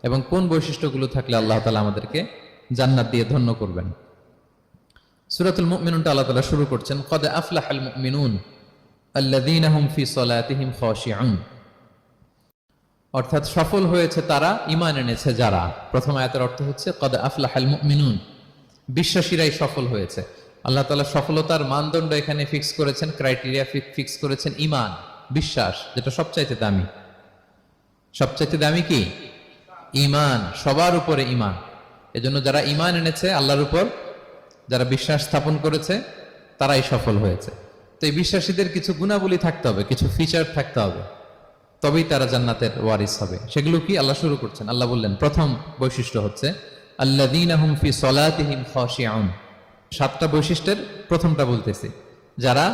এবং কোন বৈশিষ্ট্যগুলো থাকলে আল্লাহ তাআলা আমাদেরকে জান্নাত দিয়ে ধন্য করবেন। সূরাতুল মুমিনুনটা আল্লাহ তাআলা শুরু করছেন ক্বাদ আফলাহাল মুমিনুন আল্লাযীনা হুম ফি সলাতিহিম খাশিউন, অর্থাৎ সফল হয়েছে তারা, ঈমান এনেছে যারা। প্রথম আয়াতের অর্থ হচ্ছে ক্বাদ আফলাহাল মুমিনুন, বিশ্বাসীরাই সফল হয়েছে। আল্লাহ তাআলা সফলতার মানদণ্ড এখানে ফিক্স করেছেন, ক্রাইটেরিয়া ফিক্স করেছেন ঈমান, বিশ্বাস, যেটা সবচাইতে দামি। সবচাইতে দামি কি? ঈমান, সবার উপরে ঈমান। এজন্য যারা ঈমান এনেছে আল্লাহর উপর, যারা বিশ্বাস স্থাপন করেছে, তারাই সফল হয়েছে। তো এই বিশ্বাসীদের কিছু গুণাবলী থাকতে হবে, কিছু ফিচার থাকতে হবে, তবেই তারা জান্নাতের ওয়ারিস হবে। সেগুলো কি আল্লাহ শুরু করছেন। আল্লাহ বললেন প্রথম বৈশিষ্ট্য হচ্ছে আল্লাযীনা হুম ফি সলাতিহিম খাশিউন। 7টা বৈশিষ্ট্যের প্রথমটা বলতেছি, যারা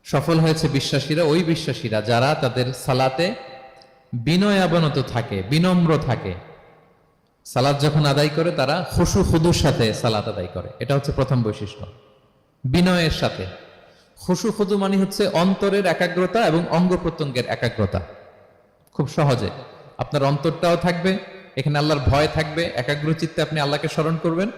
সফল হয়েছে বিশ্বাসীরা, ওই বিশ্বাসীরা যারা তাদের সালাতে বিনয়াবনত থাকে, বিনম্র থাকে। সালাত যখন আদায় করে তারা খুশু খুদুর সাথে সালাত আদায় করে, এটা হচ্ছে প্রথম বৈশিষ্ট্য। বিনয়ের সাথে। খুশু খুদু মানে হচ্ছে অন্তরের একাগ্রতা এবং অঙ্গ প্রত্যঙ্গের একাগ্রতা। খুব সহজে আপনার অন্তরটাও থাকবে, এখানে আল্লাহর ভয় থাকবে, একাগ্র চিত্তে আপনি আল্লাহকে স্মরণ করবেন।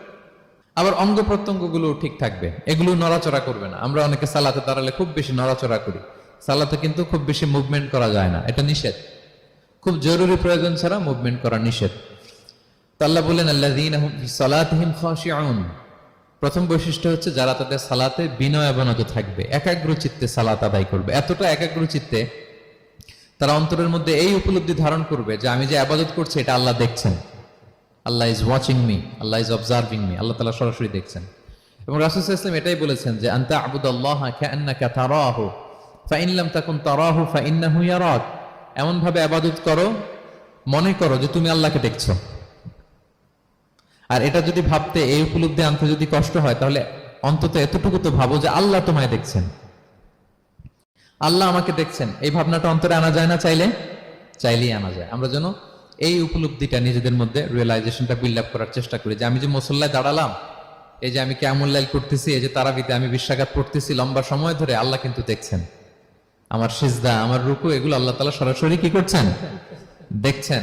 আবার অঙ্গ প্রত্যঙ্গগুলো ঠিক থাকবে, এগুলো নড়াচড়া করবে না। আমরা অনেকে সালাতে দাঁড়ালে খুব বেশি নড়াচড়া করি, সালাতে কিন্তু খুব বেশি মুভমেন্ট করা যায় না, এটা নিষেধ। খুব জরুরি প্রয়োজন ছাড়া মুভমেন্ট করা নিষেধ। তো আল্লাহ বলেন আল্লাযীনা হুম ফি সলাতিহিম খাশিউন, প্রথম বৈশিষ্ট্য হচ্ছে যারা তাদের সালাতে বিনয়াবনত থাকবে, একাগ্র চিত্তে সালাত আদায় করবে। এতটা একাগ্র চিত্তে তারা অন্তরের মধ্যে এই উপলব্ধি ধারণ করবে যে আমি যে ইবাদত করছি এটা আল্লাহ দেখছেন। Allah is watching me, Allah is observing me, Allah তাআলা সরাসরি দেখছেন। এবং রাসূল সাল্লাল্লাহু আলাইহি ওয়াসাল্লাম এটাই বলেছেন যে আনতা আবুদাল্লাহ কাআন্নাকা তারাহু ফাইন লাম তাকুন তারাহু ফাইন্নাহু ইয়ারাক। এমন ভাবে ইবাদত করো, মনে করো যে তুমি আল্লাহকে দেখছো। আর এটা যদি ভাবতে, এই উপলব্ধি আনতে যদি কষ্ট হয়, তাহলে অন্তত এতটুকু তো ভাবো যে আল্লাহ তোমায় দেখছেন, আল্লাহ আমাকে দেখছেন। এই ভাবনাটা অন্তরে আনা যায় না? চাইলেই আনা যায়। আমরা যেন এই উপলব্ধিটা নিজেদের মধ্যে, রিয়েলাইজেশনটা বিল্ড আপ করার চেষ্টা করি যে আমি যে মুসল্লায় দাঁড়ালাম, এই যে আমি কিয়ামুল লাইল করতেছি, এই যে তারাবিতে আমি বিশ্বঘাত পড়তেছি লম্বা সময় ধরে, আল্লাহ কিন্তু দেখছেন। আমার সিজদা, আমার রুকু, এগুলো আল্লাহ তাআলা সরাসরি কি করছেন? দেখছেন।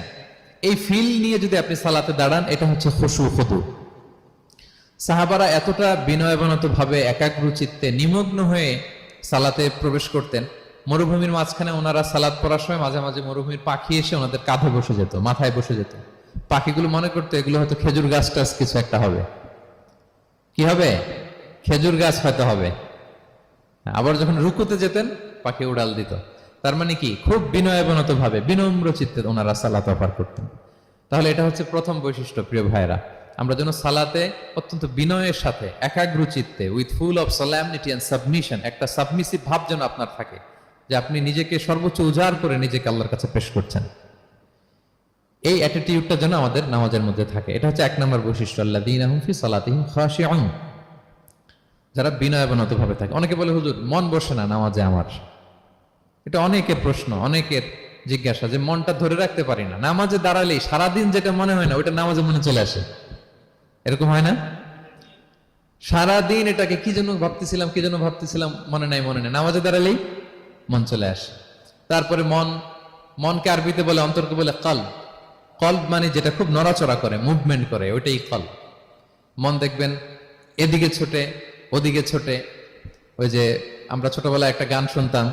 এই ফিল নিয়ে যদি আপনি সালাতে দাঁড়ান, এটা হচ্ছে খুশু খুদু। সাহাবারা এতটা বিনয়াবনত ভাবে একাগ্র চিত্তে নিমগ্ন হয়ে সালাতে প্রবেশ করতেন, মরুভূমির মাঝখানে ওনারা সালাত পড়ার সময় মাঝে মাঝে মরুভূমির পাখি এসে ওনাদের কাঁধে বসে যেত, মাথায় বসে যেত। পাখিগুলো মনে করতো এগুলো হয়তো খেজুর গাছ টাছ কিছু একটা হবে। কি হবে? খেজুর গাছ হয়তো হবে। আবার যখন রুকুতে যেতেন, পাখি উড়াল দিত। তার মানে কি? খুব বিনয়াবনত ভাবে, বিনম্র চিত্তে ওনারা সালাত অফার করতেন। তাহলে এটা হচ্ছে প্রথম বৈশিষ্ট্য। প্রিয় ভাইরা, আমরা যেন সালাতে অত্যন্ত বিনয়ের সাথে, একাগ্র চিত্তে, with full of solemnity and submission, একটা সাবমিসিভ ভাব যেন আপনার থাকে, যে আপনি নিজেকে সর্বোচ্চ উজাড় করে নিজেকে আল্লাহর কাছে পেশ করছেন। এই অ্যাটিটিউডটা যেন আমাদের নামাজের মধ্যে থাকে। এটা হচ্ছে 1 নম্বর বৈশিষ্ট্য, আল্লাযীনা হুম ফি সলাতিহিম খাশিউন, যারা বিনয়াবনত ভাবে থাকে। অনেকে বলে হুজুর মন বসে না নামাজে আমার। এটা অনেকের প্রশ্ন, অনেকের জিজ্ঞাসা যে মনটা ধরে রাখতে পারি না। নামাজে দাঁড়ালেই সারাদিন যেটা মনে হয় না ওইটা নামাজে মনে চলে আসে, এরকম হয় না? সারাদিন এটাকে কি যেন ভাবতেছিলাম মনে নাই, নামাজে দাঁড়ালেই মন চলে আসে। তারপরে মনকে আরবিতে বলে, অন্তরকে বলে কলব। কলব মানে যেটা খুব নড়াচড়া করে, মুভমেন্ট করে, ওইটাই কলব। মন দেখবেন এদিকে ছোটে, ওদিকে ছোটে। ওই যে আমরা ছোটবেলায় একটা গান শুনতাম,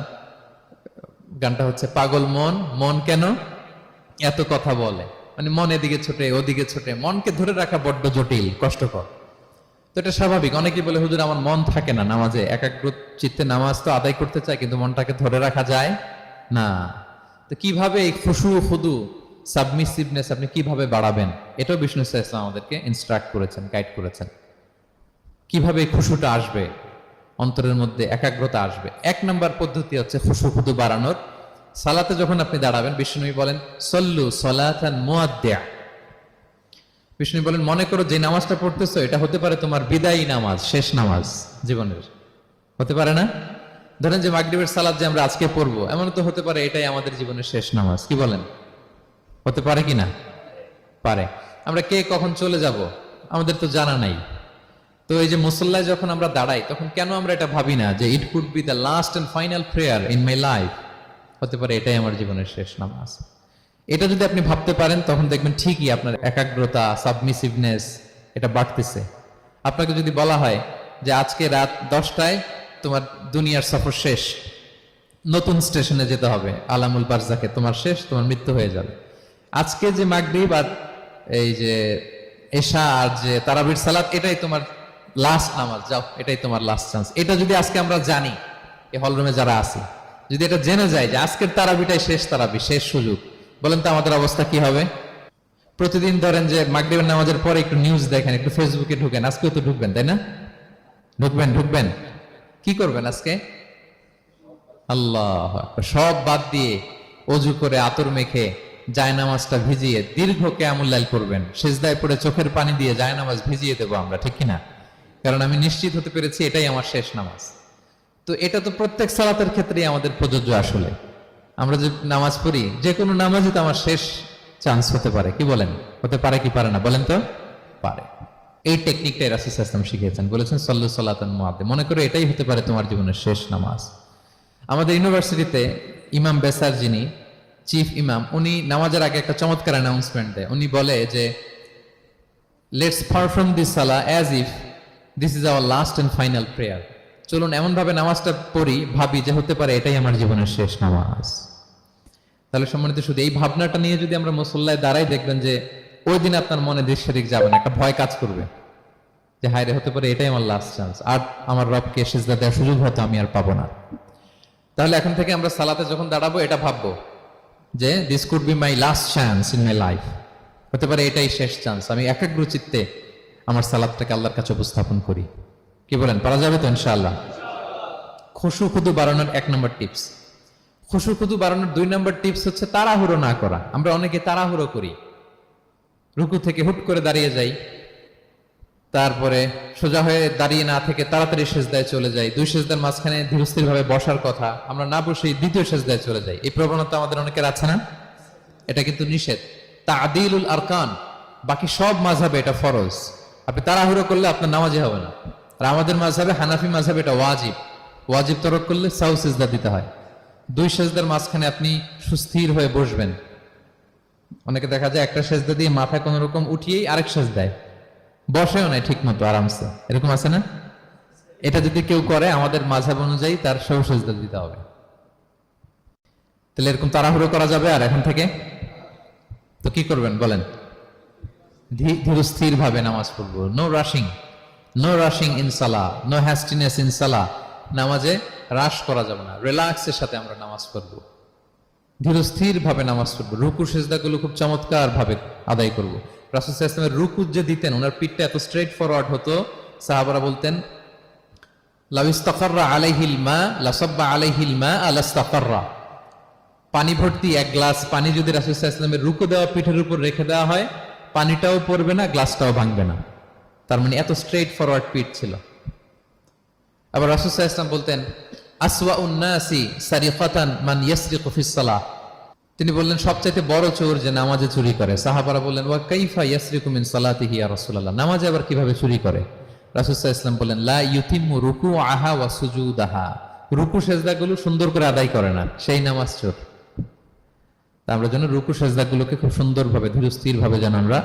গানটা হচ্ছে পাগল মন, মন কেন এত কথা বলে। মানে মন এদিকে ছোটে, ওদিকে ছোটে। মনকে ধরে রাখা বড্ড জটিল, কষ্টকর। তো এটা স্বাভাবিক। অনেকে বলে হুজুর আমার মন থাকে না নামাজে, একাগ্র চিত্তে নামাজ তো আদায় করতে চাই, কিন্তু মনটাকে ধরে রাখা যায় না। তো কিভাবে এই খুশু খুদু, সাবমিসিভনেস আপনি কিভাবে বাড়াবেন, এটাও বিষ্ণু সাল্লাল্লাহু আলাইহি ওয়াসাল্লাম আমাদেরকে ইনস্ট্রাক্ট করেছেন, গাইড করেছেন। কিভাবে এই খুশুটা আসবে, অন্তরের মধ্যে একাগ্রতা আসবে। 1 নম্বর পদ্ধতি হচ্ছে খুশু খুদু বাড়ানোর। সালাতে যখন আপনি দাঁড়াবেন, বিষ্ণু বলেন সল্লু সলাতান মুআদ্দিয়া। বিষ্ণু বলেন মনে করো যে নামাজটা পড়তেছো এটা হতে পারে তোমার বিদায়ী নামাজ, শেষ নামাজ জীবনের। হতে পারে না? ধরেন যে মাগরিবের সালাত যে আমরা আজকে পড়বো, এমন তো হতে পারে এটাই আমাদের জীবনের শেষ নামাজ। কি বলেন? হতে পারে কি না? পারে। আমরা কে কখন চলে যাব আমাদের তো জানা নাই। তো এই যে মুসল্লায় যখন আমরা দাঁড়াই, তখন কেন আমরা এটা ভাবি না যে it could be the last and final prayer in my life? হতে পারে এটাই আমার জীবনের শেষ নামাজ। এটা যদি আপনি ভাবতে পারেন তখন দেখবেন ঠিকই আপনার একাগ্রতা, সাবমিসিভনেস এটা বাড়তেছে। আপনাকে যদি বলা হয় যে আজকে রাত 10টায় তোমার দুনিয়ার সফর শেষ, নতুন স্টেশনে যেতে হবে, আলামুল বারজাকে, তোমার শেষ, তোমার মৃত্যু হয়ে যাবে। আজকে যে মাগরিব আর এই যে এশা আর যে তারাবির সালাত, এটাই তোমার লাস্ট নামাজ, যাও এটাই তোমার লাস্ট চান্স। এটা যদি আজকে আমরা জানি, এই হলরুমে যারা আছি, যদি এটা জেনে যায় যে আজকের তারাবিটাই শেষ তারাবি, শেষ সুযোগ, বলেন তো আমাদের অবস্থা কি হবে? প্রতিদিন ধরেন যে মাগরিবের নামাজের পরে একটু নিউজ দেখেন, একটু ফেসবুকে ঢুকেন, আজকেও তো ঢুকবেন তাই না? ঢুকবেন কি করবেন আজকে? আল্লাহ আকবার, সব বাদ দিয়ে অজু করে আতর মেখে জায়নামাজটা ভিজিয়ে দীর্ঘ কিয়ামুল লাইল করবেন, সিজদায় পড়ে চোখের পানি দিয়ে জায়নামাজ ভিজিয়ে দেবো আমরা, ঠিক কিনা? কারণ আমি নিশ্চিত হতে পেরেছি এটাই আমার শেষ নামাজ। তো এটা তো প্রত্যেক সালাতের ক্ষেত্রেই আমাদের প্রযোজ্য। আসলে আমরা যে নামাজ পড়ি, যে কোনো নামাজই তো আমার শেষ চান্স হতে পারে, কি বলেন? হতে পারে কি পারে না বলেন তো? পারে। এই টেকনিকটাই রাসূল সাল্লাল্লাহু আলাইহি ওয়াসাল্লাম শিখিয়েছেন, বলেছেন সাল্লু সালাতান মুআদ্দে, মনে করে এটাই হতে পারে তোমার জীবনের শেষ নামাজ। আমাদের ইউনিভার্সিটিতে ইমাম বেসার, যিনি চিফ ইমাম, উনি নামাজের আগে একটা চমৎকার অ্যানাউন্সমেন্ট দেয়। উনি বলে যে লেটস পারফর্ম দিস সালাহ as if this is our last and final prayer. চলুন এমন ভাবে নামাজটা পড়ি, ভাবি যে হতে পারে এটাই আমার জীবনের শেষ নামাজ। তাহলে সম্মানিত, শুধু এই ভাবনাটা নিয়ে যদি আমরা মুসল্লায় দাঁড়াই, দেখবেন যে ওই দিন আপনার মনে দিক সেদিক যাবে না, একটা ভয় কাজ করবে যে হায় রে, হতে পারে এটাই আমার লাস্ট চান্স, আর আমার রবকে সিজদা দেওয়ার সুযোগ হয়তো আমি আর পাবো না। তাহলে এখন থেকে আমরা সালাতে যখন দাঁড়াবো এটা ভাববো যে this could be my last chance in my life, হতে পারে এটাই শেষ চান্স, আমি একাগ্র চিত্তে আমার সালাতটাকে আল্লাহর কাছে উপস্থাপন করি। কি বলেন, পারা যাবে তো ইনশাআল্লাহ? খুশু খুদু বাড়ানোর 1 নম্বর টিপস। খুশু খুদু বাড়ানোর 2 নম্বর টিপস হচ্ছে তাড়াহুড়ো না করা। আমরা অনেকে তাড়াহুড়ো করি, রুকু থেকে হুট করে দাঁড়িয়ে যাই, তারপরে সোজা হয়ে দাঁড়িয়ে না থেকে তাড়াতাড়ি সেজদায় চলে যাই, 2 সেজদার মাঝখানে ধীরস্থির ভাবে বসার কথা, আমরা না বসেই 2য় সেজদায় চলে যাই। এই প্রবণতা আমাদের অনেকের আছে না? এটা কিন্তু নিষেধ। তা'দিলুল আরকান, বাকি সব মাযহাবে এটা ফরজ। আপনি তাড়াহুড়ো করলে আপনার নামাজই হবে না। আর আমাদের মাযহাবে, হানাফি মাযহাবে, এটা ওয়াজিব। ওয়াজিব তরক করলে সাউ সিজদা দিতে হয়। 2 সেজদার মাঝখানে আপনি সুস্থির হয়ে বসবেন। অনেকে দেখা যায় একটা সেজদা দিয়ে মাথা কোন রকম উঠিয়েই আরেক সেজদায় বসেও নাই ঠিক মতো আরামসে, এরকম আছে না? এটা যদি কেউ করে, আমাদের মাযহাব অনুযায়ী তার সাউ সিজদা দিতে হবে। তাহলে এরকম তাড়াহুড়ো করা যাবে? আর এখন থেকে তো কি করবেন বলেন? ধীরস্থির ভাবে নামাজ পড়বো। নো রাশিং ইন সালাহ, নো হ্যাস্টিনেস ইন সালাহ। নামাজে রাশ করা যাবে না, রিল্যাক্সের সাথে আমরা নামাজ পড়বো, ধীরস্থির ভাবে নামাজ পড়বো। রুকু সেজদাগুলো খুব চমৎকার ভাবে আদায় করবো। রাসূল সাল্লাল্লাহু আলাইহি ওয়াসাল্লামের রুকু যে দিতেন, ওনার পিঠটা এত স্ট্রেট ফরওয়ার্ড হতো, সাহাবারা বলতেন লাউ ইস্তাকাররা আলাইহিল মা লাসাব্বা আলাইহিল মা আলাস্তাকাররা। পানি ভর্তি 1 গ্লাস পানি যদি রাসূল সাল্লাল্লাহু আলাইহি ওয়াসাল্লামের রুকু দেওয়া পিঠের উপর রেখে দেওয়া হয়, পানিটাও পড়বে না, গ্লাসটাও ভাঙবে না। তার মানে এত স্ট্রেট ফরওয়ার্ড পিঠ ছিল। আবার রাসূল সাল্লাল্লাহু আলাইহি ওয়াসাল্লাম বলতেন আসওয়াউন নাসি সারিকাতান মান ইয়াসরিকু ফিস সালাহ। তিনি বললেন সবচাইতে বড় চোর যে নামাজে চুরি করে। সাহাবারা বললেন ওয়া কাইফা ইয়াসরিকু মিন সালাতিহি ইয়া রাসূলুল্লাহ, নামাজে আবার কিভাবে চুরি করে? রাসূল সাল্লাল্লাহু আলাইহি ওয়াসাল্লাম বললেন লা ইউতিম্মু রুকুআহা ওয়া সুজুদাহা, রুকু সেজদাগুলো সুন্দর করে আদায় করে না, সেই নামাজ চোর। আমরা যেন রুকু সেজদাগুলোকে খুব সুন্দরভাবে ধীরস্থির ভাবে যেন আমরা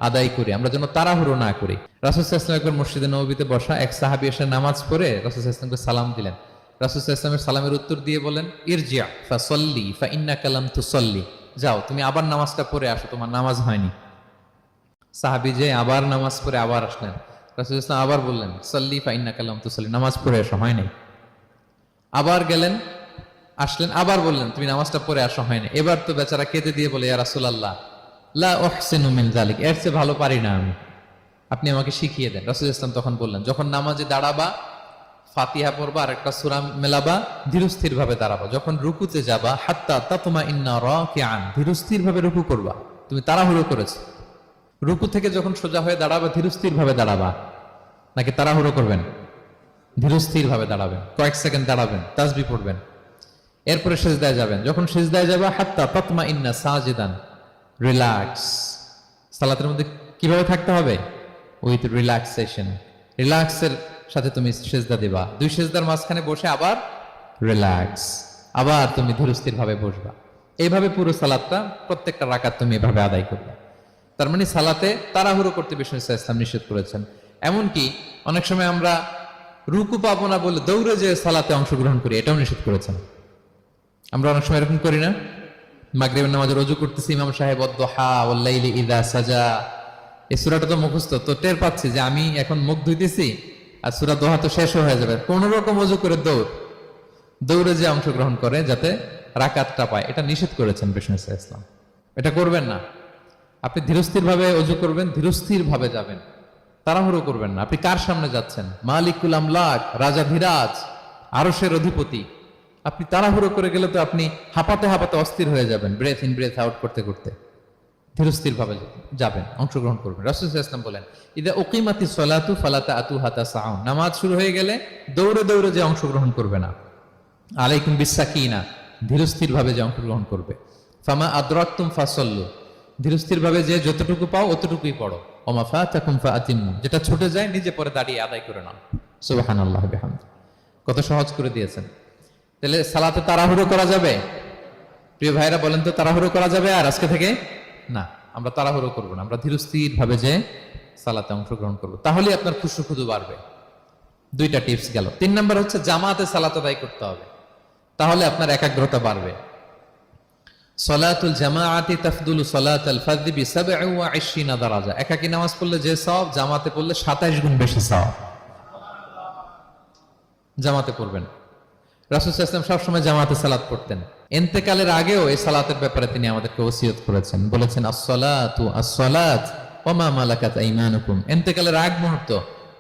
আদায় করি, আমরা যেন তাড়াহুড়ো না করি। রাসূল সাল্লাল্লাহু আলাইহি ওয়াসাল্লাম একবার মসজিদে নববীতে বসা, এক সাহাবী এসে নামাজ পড়ে রাসূল সাল্লাল্লাহু আলাইহি ওয়াসাল্লামকে সালাম দিলেন। রাসূল সাল্লাল্লাহু আলাইহি ওয়াসাল্লামের সালামের উত্তর দিয়ে বলেন ইরজিআ ফাসাল্লি ফাইন্নাকা লাম তুসাল্লি, যাও তুমি আবার নামাজটা পড়ে আসো, তোমার নামাজ হয়নি। সাহাবী যে আবার নামাজ পড়ে আবার আসলেন, রাসূল সাল্লাল্লাহু আলাইহি ওয়াসাল্লাম আবার বললেন সাল্লি ফাইন্নাকা লাম তুসাল্লি, নামাজ পড়ে এসো, হয় নাই। আবার গেলেন, আসলেন, আবার বললেন তুমি নামাজটা পড়ে আসো, হয় না। এবার তো বেচারা কেঁদে দিয়ে বলে ইয়া রাসূলুল্লাহ লা উহসিনু মিন যালিক, এর চেয়ে ভালো পারি না আমি, আপনি আমাকে শিখিয়ে দেন। রাসূল ইসলাম তখন বললেন যখন নামাজে দাঁড়াবা, ফাতিহা পড়বা আর একটা সূরা মেলাবা, ধীরস্থির ভাবে দাঁড়াবা। যখন রুকুতে যাবা হাত্তা তাতমাইন্না রাকিআন, ধীরস্থির ভাবে রুকু করবা। তুমি তাড়াহুড়ো করেছো, রুকু থেকে যখন সোজা হয়ে দাঁড়াবা ধীরস্থির ভাবে দাঁড়াবা, নাকি তাড়াহুড়ো করবেন? ধীরস্থির ভাবে দাঁড়াবেন, কয়েক সেকেন্ড দাঁড়াবেন, তাসবিহ পড়বেন, এরপরে সিজদায় যাবেন। যখন সিজদায় যাবা হাত্তা তাতমাইন্না সাজিদান, রিল্যাক্স। সালাতের মধ্যে কিভাবে থাকতে হবে? উইথ রিল্যাক্সেশন, রিল্যাক্সের সাথে তুমি সিজদা দিবা। 2 সিজদার মাঝখানে বসে আবার রিল্যাক্স, আবার তুমি ধীরস্থির ভাবে বসবা। এইভাবে পুরো সালাতটা প্রত্যেকটা রাকাত তুমি এভাবে আদায় করবে। তার মানে সালাতে তাড়াহুড়ো করতে বিষ্ণু ইসলাম নিষেধ করেছেন। এমনকি অনেক সময় আমরা রুকু পাবো না বলে দৌড়ে যে সালাতে অংশগ্রহণ করি, এটাও নিষেধ করেছেন। আমরা অনেক সময় এরকম করি না? মাগরিবের নামাজে রুজু করতেছি, ইমাম সাহেব ওয়াদ-দুহা ওয়াল-লাইলি ইযা সাজা, এই সূরাটা তো মুখস্থ, তো টের পাচ্ছি যে আমি এখন মুখ ধুইতেছি আর সূরা দোহা তো শেষ হয়ে যাবে, কোন রকম ওযু করে দৌড়ে যে অংশগ্রহণ করে যাতে রাকাতটা পায়, এটা নিষেধ করেছেন বিষ্ণু ইসলাম। এটা করবেন না। আপনি ধীরস্থির ভাবে ওযু করবেন, ধীরস্থির ভাবে যাবেন, তাড়াহুড়ো করবেন না। আপনি কার সামনে যাচ্ছেন? মালিকুল আমলাক, রাজা ধীরাজ, আরশের অধিপতি। আপনি তাড়াহুড়ো করে গেলে তো আপনি হাঁপাতে হাঁপাতে অস্থির হয়ে যাবেন, ব্রেথ ইন ব্রেথ আউট করতে করতে। ধীরস্থির ভাবে যাবেন, অংশগ্রহণ করবেন। রাসূল সাল্লাল্লাহু আলাইহি ওয়াসাল্লাম বলেন, ইদা উকিমাতিস সালাতু ফালা তা'তুহা তাসআউন, নামাজ শুরু হয়ে গেলে দৌড়ে দৌড়ে যে অংশগ্রহণ করবে না। আলাইকুম বিসাকিনা, ধীরস্থির ভাবে যে অংশগ্রহণ করবে। ফামা আদরাকতুম ফাসাল্লু, ধীরস্থির ভাবে যে যতটুকু পাও অতটুকুই পড়ো। ওমা ফাতাকুম ফাআতিমু, যেটা ছুটে যায় নিজে পরে দাঁড়িয়ে আদায় করে নাও। সুবহানাল্লাহি ওয়া বিহামদিহি। কত সহজ করে দিয়েছেন। তাহলে সালাতে তাড়াহুড়ো করা যাবে? প্রিয় ভাইরা বলেন তো, তাড়াহুড়ো করা যাবে আর আজকে থেকে? না, আমরা তাড়াহুড়ো করবো না, আমরা ধীরস্থির ভাবে যে সালাতে অংশগ্রহণ করবো, তাহলে আপনার খুশু খুদু বাড়বে। দুইটা টিপস গেল। 3 নাম্বার হচ্ছে জামাতে সালাত আদায় করতে হবে, তাহলে আপনার একাগ্রতা বাড়বে। সলাতুল জামাআতি তাফদুলু সলাতাল ফাযি বি27 দারাজা, একাকী নামাজ পড়লে যে সওয়াব, জামাতে পড়লে 27 গুণ বেশি সওয়াব। জামাতে পড়বেন। রাসূল সাল্লাল্লাহু আলাইহি ওয়াসাল্লাম সবসময় জামাতে সালাত পড়তেন। ইন্তেকালের আগেও এই সালাতের ব্যাপারে তিনি আমাদেরকে ওসিয়ত করেছেন, বলেছেন আসসালাতু আসসালাত ওয়া মা মালাকাত আইমানুকুম। ইন্তেকালের আগ মুহূর্ত,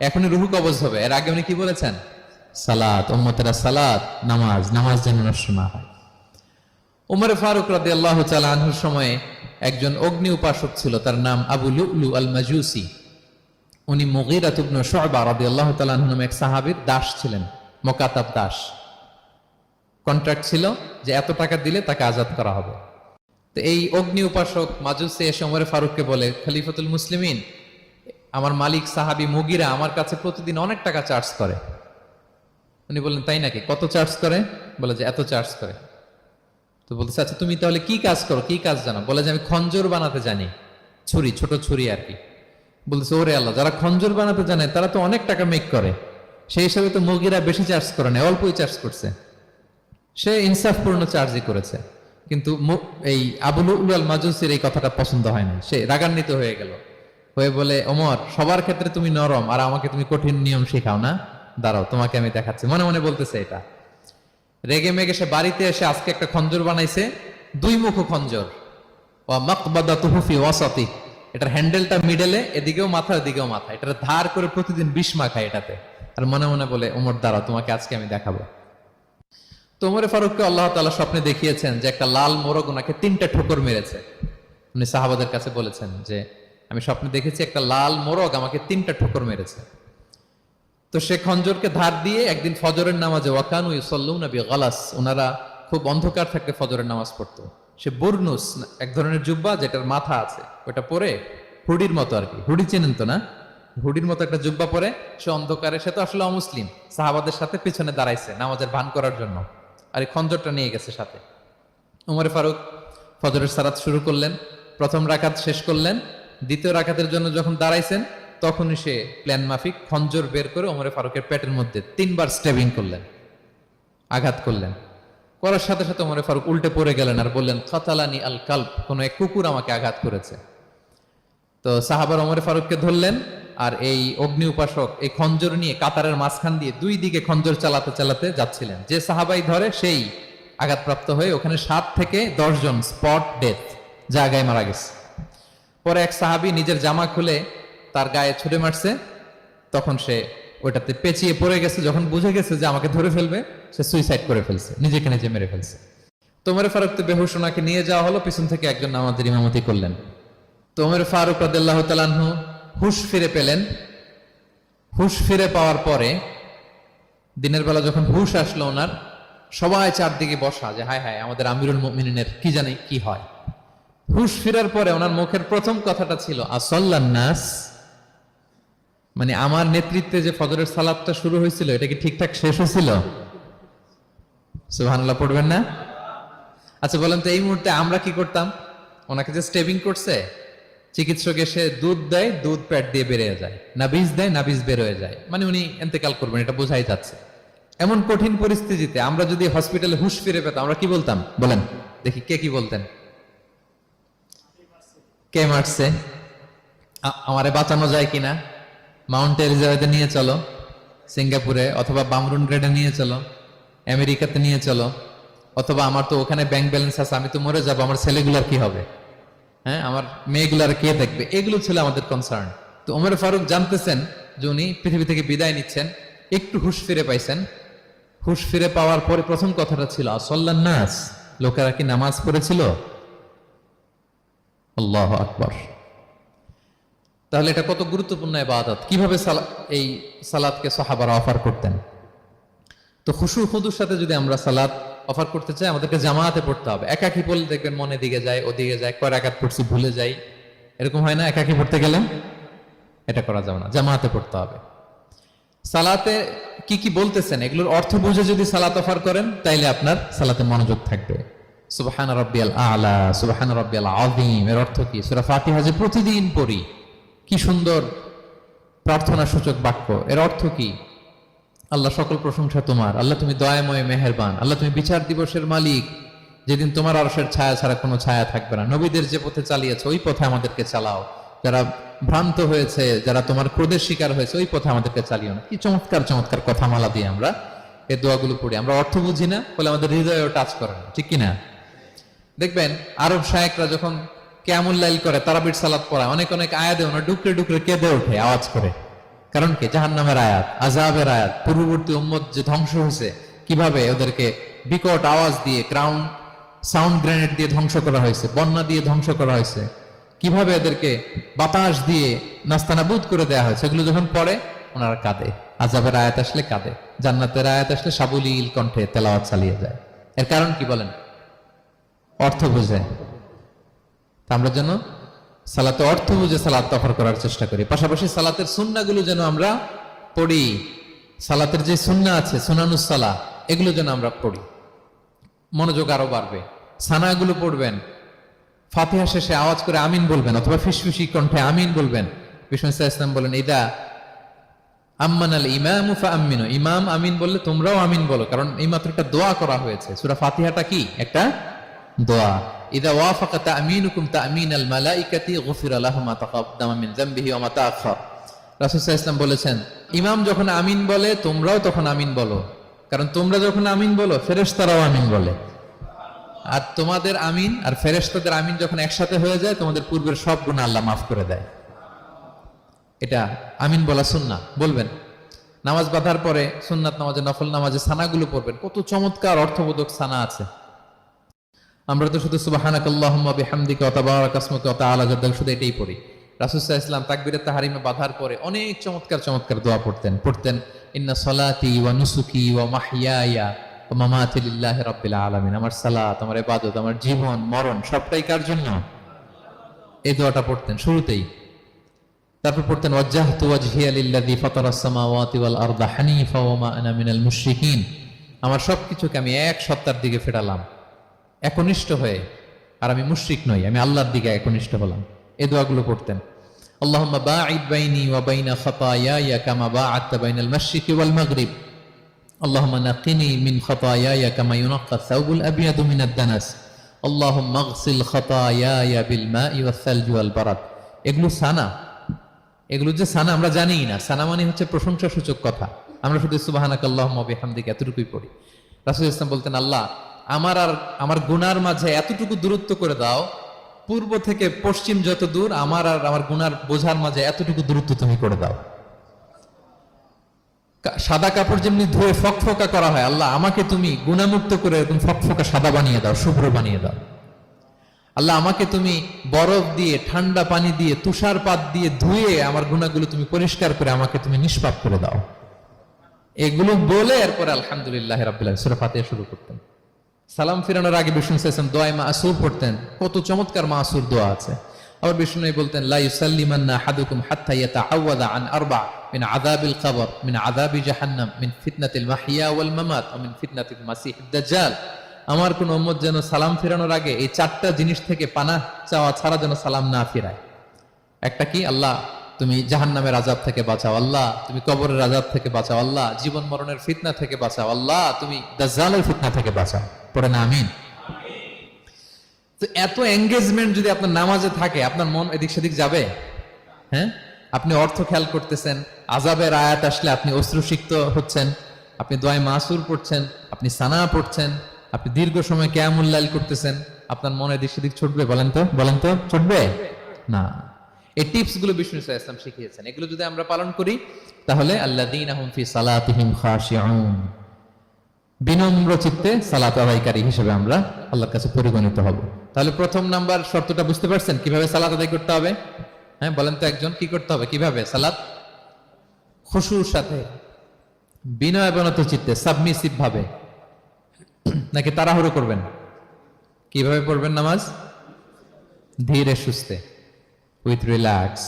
এখনই রূহ কবজ হবে, এর আগে উনি কি বলেছেন? সালাত, উম্মতেরা সালাত, নামাজ, নামাজ যেন নষ্ট না হয়। উমর ফারুক রাদিয়াল্লাহু তাআলা আনহুর সময়ে একজন অগ্নি উপাসক ছিল, তার নাম আবু লুলু আল মাজুসি। উনি মুগীরা ইবনে শুআবা রাদিয়াল্লাহু তাআলা আনহু নামে এক সাহাবীর দাস ছিলেন, মুকাতাব দাস। কন্ট্রাক্ট ছিল যে এত টাকা দিলে তাকে আজাদ করা হবে। তো এই অগ্নি উপাসক মাজুসি এসে ওমর ফারুককে বলে, খলিফাতুল মুসলিমিন, আমার মালিক সাহাবী মুগীরা আমার কাছে প্রতিদিন অনেক টাকা চার্জ করে। উনি বললেন, তাই নাকি? কত চার্জ করে? বলে যে এত চার্জ করে। তো বলতেছে, আচ্ছা তুমি তাহলে কি কাজ করো, কি কাজ জানো? বলে যে আমি খঞ্জর বানাতে জানি, ছুরি, ছোট ছুরি আর কি। বলতেছে, ওরে আল্লাহ, যারা খঞ্জর বানাতে জানে তারা তো অনেক টাকা মেক করে, সেই হিসাবে তো মুগীরা বেশি চার্জ করে না, অল্পই চার্জ করছে। সে ইনসাফপূর্ণ চার্জই করেছে। কিন্তু এই আবু লুলু আল মাজুসির এই কথাটা পছন্দ হয় না, সে রাগান্বিত হয়ে গেল, হয়ে বলে, ওমর, সবার ক্ষেত্রে তুমি নরম আর আমাকে তুমি কঠিন নিয়ম শেখাও না, দাঁড়াও তোমাকে আমি দেখাচ্ছি। মনে মনে বলতেছে এটা। রেগে মেগে সে বাড়িতে এসে আজকে একটা খঞ্জর বানাইছে, 2 মুখ খঞ্জর। ওয়া মাকবাদাতুহু ফি ওয়াসাতি, এটার হ্যান্ডেলটা মিডলে, এদিকেও মাথা এদিকেও মাথা, এটার ধার করে প্রতিদিন বিষ মাখায় এটাতে। আর মনে মনে বলে, ওমর দাঁড়াও তোমাকে আজকে আমি দেখাবো। তো ওমর ফারুককে আল্লাহ তাআলা স্বপ্নে দেখিয়েছেন যে একটা লাল মোরগ ওনাকে 3টা ঠোকর মেরেছে। উনি সাহাবাদের কাছে বলেছেন যে আমি স্বপ্নে দেখেছি একটা লাল মোরগ আমাকে 3টা ঠোকর মেরেছে। তো সে খঞ্জরকে ধার দিয়ে একদিন ফজরের নামাজে, ওয়াকানু ইউসাল্লুনা বিগালাস, ওনারা খুব অন্ধকার থাকতে ফজরের নামাজ পড়তো। সে বুরনুস, এক ধরনের জুব্বা যেটার মাথা আছে, ওটা পরে হুডির মতো আর কি, হুডি চেনেন তো না? হুডির মতো একটা জুব্বা পরে সে অন্ধকারে, সে তো আসলে অমুসলিম, সাহাবাদের সাথে পিছনে দাঁড়াইছে নামাজের ভান করার জন্য, আর এই খঞ্জরটা নিয়ে গেছে সাথে। ওমর ফারুক ফজরের সালাত শুরু করলেন, প্রথম রাকাত শেষ করলেন, দ্বিতীয় রাকাতের জন্য যখন দাঁড়াইছেন তখনই সে প্ল্যান মাফিক খঞ্জর বের করে ওমর ফারুকের পেটের মধ্যে 3বার স্টেবিং করলেন, আঘাত করলেন। করার সাথে সাথে ওমর ফারুক উল্টে পড়ে গেলেন আর বললেন, কাতালানি আল কালব, কোন এক কুকুর আমাকে আঘাত করেছে। তো সাহাবার ওমর ফারুককে ধরলেন, আর এই অগ্নি উপাসক এই খঞ্জর নিয়ে কাতারের মাঝখান দিয়ে 2 দিকে খঞ্জর চালাতে চালাতে যাচ্ছিলেন। যে সাহাবাই ধরে সেই আঘাতপ্রাপ্ত হয়ে ওখানে 7 থেকে 10 জন স্পট ডেথ, জায়গায় মারা গেছে। পরে এক সাহাবী নিজের জামা খুলে তার গায়ে ছুঁড়ে মারছে, তখন সে ওইটাতে পেঁচিয়ে পড়ে গেছে। যখন বুঝে গেছে যে আমাকে ধরে ফেলবে, সে সুইসাইড করে ফেলছে, নিজেকে নিজে মেরে ফেলছে। তো ওমর ফারুক তো বেহুশ, ওনাকে নিয়ে যাওয়া হলো, পিছন থেকে একজন নামাজের ইমামতি করলেন। তো ওমর ফারুক রাদিয়াল্লাহু তাআলা আনহু হুশ ফিরে পেলেন। হুশ ফিরে পাওয়ার পরে দিনের বেলা যখন হুশ আসলো ওনার, সবাই চারদিকে বসা যে হায় হায় আমাদের আমিরুল মুমিনিনের কি জানি কি হয়। হুশ ফিরার পরে ওনার মুখের প্রথম কথাটা ছিল আসাল্লান নাস, মানে আমার নেতৃত্বে যে ফজরের সালাতটা শুরু হয়েছিল এটা কি ঠিকঠাক শেষ হয়েছিল? সুবহানাল্লাহ পড়বেন না? আচ্ছা বলেন তো, এই মুহূর্তে আমরা কি করতাম? ওনাকে যে স্টেবিং করছে, চিকিৎসক এসে দুধ দেয়, দুধ পেট দিয়ে বেরিয়ে যায়, নাবিজ দেয়, নাবিজ বের হয়ে যায়, মানে উনি এন্তেকাল করবেন, এটা বোঝাই যাচ্ছে। এমন কঠিন পরিস্থিতিতে আমরা যদি হসপিটালে হুঁশ ফিরে পেতাম, আমরা কি বলতাম বলেন দেখি? কে কি বলতেন? কে মারছে, আমারে বাঁচানো যায় কিনা, মাউন্ট এলিজাবেথে নিয়ে চলো, সিঙ্গাপুরে অথবা বামরুন গ্রেডে নিয়ে চলো, আমেরিকাতে নিয়ে চলো, অথবা আমার তো ওখানে ব্যাংক ব্যালেন্স আছে, আমি তো মরে যাবো, আমার ছেলেগুলার কি হবে, হ্যাঁ আমার মেয়েগুলার কে দেখবে, এগুলো ছিল আমাদের কনসার্ন। তো ওমর ফারুক জানতেছেন যে উনি পৃথিবী থেকে বিদায় নিচ্ছেন, একটু হুঁশ ফিরে পাইছেন। হুঁশ ফিরে পাওয়ার পরে প্রথম কথাটা ছিল আসল্লান নাস, লোকেরা কি নামাজ পড়েছিল? আল্লাহু আকবার। তাহলে এটা কত গুরুত্বপূর্ণ ইবাদত, কিভাবে এই সালাতকে সাহাবারা অফার করতেন। তো খুশু খুদুর সাথে যদি আমরা সালাত অফার করতে চাই, আমাদেরকে জামাতে পড়তে হবে। একাকি পড়লে দেখবেন মনে দিকে যায়, ওদিকে যায়, কয় রাকাত পড়ছি ভুলে যাই, এরকম হয় না? একাকি পড়তে গেলে এটা করা যাবে না, জামাতে পড়তে হবে। সালাতে কি কি বলতেছেন এগুলোর অর্থ বুঝে যদি সালাত অফার করেন, তাইলে আপনার সালাতে মনোযোগ থাকবে। সুবহান রাব্বিয়াল আলা, সুবহান রাব্বিয়াল আযীম, এর অর্থ কি? সূরা ফাতিহা যে প্রতিদিন পড়ি, কি সুন্দর প্রার্থনা সূচক বাক্য, এর অর্থ কি? আল্লাহ সকল প্রশংসা তোমার, আল্লাহ তুমি দয়াময় মেহেরবান, আল্লাহ তুমি বিচার দিবসের মালিক, যেদিন তোমার আরশের ছায়া ছাড়া কোনো ছায়া থাকবে না। নবীদের যে পথে চালিয়েছে ওই পথে আমাদেরকে চালাও, যারা ভ্রান্ত হয়েছে, যারা তোমার ক্রোধের শিকার হয়েছে, ওই পথে আমাদেরকে চালিও না। কি চমৎকার চমৎকার কথামালা দিয়ে আমরা এই দোয়াগুলো পড়ি। আমরা অর্থ বুঝি না বলে আমাদের হৃদয়েও টাচ করে না, ঠিক কিনা? দেখবেন আরব শায়েকরা যখন কিয়ামুল লাইল করে, তারাবির সালাত পড়ায়, অনেক অনেক আয়াতে ওনারা ডুকরে ডুকরে কেঁদে ওঠে আওয়াজ করে। কারণ কি? জাহান্নামের আয়াত, আযাবের আয়াত, পূর্ববর্তী উম্মত যে ধ্বংস হয়েছে, কিভাবে ওদেরকে বিকট আওয়াজ দিয়ে, গ্রাউন্ড সাউন্ড গ্রেনেড দিয়ে ধ্বংস করা হয়েছে, বন্যা দিয়ে ধ্বংস করা হয়েছে, কিভাবে এদেরকে বাতাস দিয়ে নাস্তানাবুদ করে দেয়া হয়েছে, এগুলো যখন পড়ে ওনারা কাঁদে। আযাবের আয়াত আসলে কাঁদে, জান্নাতের আয়াত আসলে সাবলীল কণ্ঠে তেলাওয়াত চালিয়ে যায়। এর কারণ কি বলেন? অর্থ বুঝে। আমরা যেন সালাতে অর্থ বুঝে সালাত অফার করার চেষ্টা করি। পাশাপাশি সালাতের সুন্নাহগুলো যেন আমরা পড়ি, সালাতের যে সুন্নাহ আছে, সুনানুস সালাহ, এগুলো যেন আমরা পড়ি, মনোযোগ আরো বাড়বে। সানাগুলো পড়বেন, ফাতিহা শেষে আওয়াজ করে আমিন বলবেন, অথবা ফিসফিসি কণ্ঠে আমিন বলবেন। বিষ্ণু ইসলাম বলেন, ইদা আম্মানাল ইমামু ফাআমিনু, ইমাম আমিন বললে তোমরাও আমিন বলো, কারণ এই মাত্র একটা দোয়া করা হয়েছে। সূরা ফাতিহাটা কি? একটা দোয়া। ইদা ওয়াফাকা তা'মিনুকুম তা'মিনাল মালাইকাতি গুফিরা লাহু মা তাকাদ্দামা মিন যামবিহি ওয়া মা তাআখার। রাসূল সাল্লাল্লাহু আলাইহি ওয়াসাল্লাম বলেছেন, ইমাম যখন আমিন বলে তোমরাও তখন আমিন বলো, কারণ তোমরা যখন আমিন বলো ফেরেশতারাও আমিন বলে। আর তোমাদের আমিন আর ফেরেশতাদের আমিন যখন একসাথে হয়ে যায়, তোমাদের পূর্বের সব গুনাহ আল্লাহ মাফ করে দেয়। এটা আমিন বলা সুন্নাহ, বলবেন। নামাজ বাঁধার পরে সুন্নাত নামাজে, নফল নামাজে সানাগুলো পড়বেন, কত চমৎকার অর্থবোধক সানা আছে। আমরা তো শুধু সুবহানাকাল্লাহুম্মা বিহামদিকা ওয়া তাবারাকা ইসমুকা ওয়া তাআলা জাদ্দুকা শুধু এটাই পড়ি। রাসূল সাল্লাল্লাহু আলাইহি ওয়াসাল্লাম তাকবীরে তাহরিমে বাঁধার পরে অনেক চমৎকার চমৎকার দোয়া পড়তেন। ইন্না সলাতি ওয়া নুসুকি ওয়া মাহইয়ায়া ওয়া মামাতি লিল্লাহি রাব্বিল আলামিন। আমার সালাত, আমার ইবাদত, আমার জীবন মরণ সবটাই কার জন্য? এই দোয়াটা পড়তেন শুরুতেই। তারপর পড়তেন ওয়াজ্জাহতু ওয়াজহিয়া লিল্লাযী ফাতারাস সামাওয়াতি ওয়াল আরদা হানিফা ওয়া মা আনা মিনাল মুশরিকিন। আমার সবকিছুকে আমি এক সত্তার দিকে ফেরালাম, একনিষ্ঠ হয়ে, আর আমি মুশরিক নই, আমি আল্লাহর দিকে একনিষ্ঠ হলাম। এই দোয়াগুলো পড়তেন। আল্লাহুম্মা বাঈদ বাইনি ওয়া বাইনা খাতায়ায়া কামা বাআদতা বাইনাল মাশরিকি ওয়াল মাগরিব। আল্লাহুম্মা নাক্কিনি মিন খাতায়ায়া কামা ইউনাক্কা আস-সাওবুল আবয়াদু মিনাদ দানাস। আল্লাহুম্মা ইগসিল খাতায়ায়া বিল মাই ওয়াস সালজি ওয়াল বারাদ। এগুলো সানা, এগুলো যে সানা আমরা জানি না। সানা মানে হচ্ছে প্রশংসা সূচক কথা। আমরা শুধু সুবহানাকাল্লাহুম্মা বিহামদিকা এতটুকুই পড়ি। রাসূল ইসলাম বলতেন, আল্লাহ আমার আর আমার গুনার মাঝে এতটুকু দূরত্ব করে দাও, পূর্ব থেকে পশ্চিম যত দূর, আমার আর আমার গুনার বোঝার মাঝে এতটুকু দূরত্ব তুমি করে দাও। সাদা কাপড় যেমনি ধুয়ে ফকফকা করা হয়, আল্লাহ আমাকে তুমি গুনামুক্ত করে এরকম ফকফকা সাদা বানিয়ে দাও, শুভ্র বানিয়ে দাও। আল্লাহ আমাকে তুমি বরফ দিয়ে, ঠান্ডা পানি দিয়ে, তুষারপাত দিয়ে ধুয়ে আমার গুনাহগুলো তুমি পরিষ্কার করে আমাকে তুমি নিষ্পাপ করে দাও। এগুলো বলে এরপরে আলহামদুলিল্লাহ রাব্বিল আলামিন সূরা ফাতিহা শুরু করতেন। সালাম ফিরানোর আগে বিষ্ণু সাল্লাল্লাহু আলাইহি ওয়াসাল্লাম দোয়া মাসুর পড়তেন। কত চমৎকার মাসুর দোয়া আছে। আবার বিষ্ণু বলতেন, লা ইউসাল্লিমান্না আহাদুকুম হাত্তা ইয়াতাআওয়াযা আন আরবা মিন আযাবিল কবর, মিন আযাবি জাহান্নাম, মিন ফিতনাতিল মাহইয়া ওয়াল মামাত ওয়া মিন ফিতনাতিল মাসিহিদ দাজ্জাল। আমার কোন উম্মত যেন সালাম ফেরানোর আগে এই 4টা জিনিস থেকে পানাহ চাওয়া ছাড়া যেন সালাম না ফিরায়। একটা কি, আল্লাহ তুমি জাহান্নামের আযাব থেকে বাঁচাও, আল্লাহ তুমি কবরের আযাব থেকে বাঁচাও, আল্লাহ জীবন মরণের ফিতনা থেকে বাঁচাও, আল্লাহ তুমি দাজ্জালের ফিতনা থেকে বাঁচাও। পড়ে না আমিন। তো এত এঙ্গেজমেন্ট যদি আপনার নামাজে থাকে, আপনার মন এদিক সেদিক যাবে? হ্যাঁ, আপনি অর্থ খেয়াল করতেছেন, আযাবের আয়াত আসলে আপনি অশ্রুসিক্ত হচ্ছেন, আপনি দোয়ায়ে মাসুর পড়ছেন, আপনি সানা পড়ছেন, আপনি দীর্ঘ সময় কিয়ামুল লাইল করতেছেন, আপনার মনে এদিক সেদিক ছুটবে? বলেন তো ছুটবে না। এই টিপস গুলো বিষ্ণু সাল্লাল্লাহু আলাইহি ওয়াসাল্লাম শিখিয়েছেন। এগুলো যদি আমরা পালন করি তাহলে আল্লাযীনা হুম ফি সালাতিহিম খাশিউন, বিনম্র চিত্তে সালাত আদায়কারী হিসেবে আমরা আল্লাহর কাছে পরিগণিত হব। তাহলে প্রথম নাম্বার শর্তটা বুঝতে পারছেন কিভাবে সালাত আদায় করতে হবে? হ্যাঁ বলেন তো একজন, কি করতে হবে? কিভাবে সালাত? খুশুর সাথে, বিনয় বিনত চিত্তে, সাবমিসিভ ভাবে, নাকি তাড়াহুড়ো করবেন? কিভাবে পড়বেন নামাজ? ধীরে সুস্থে, উইথ রিল্যাক্স।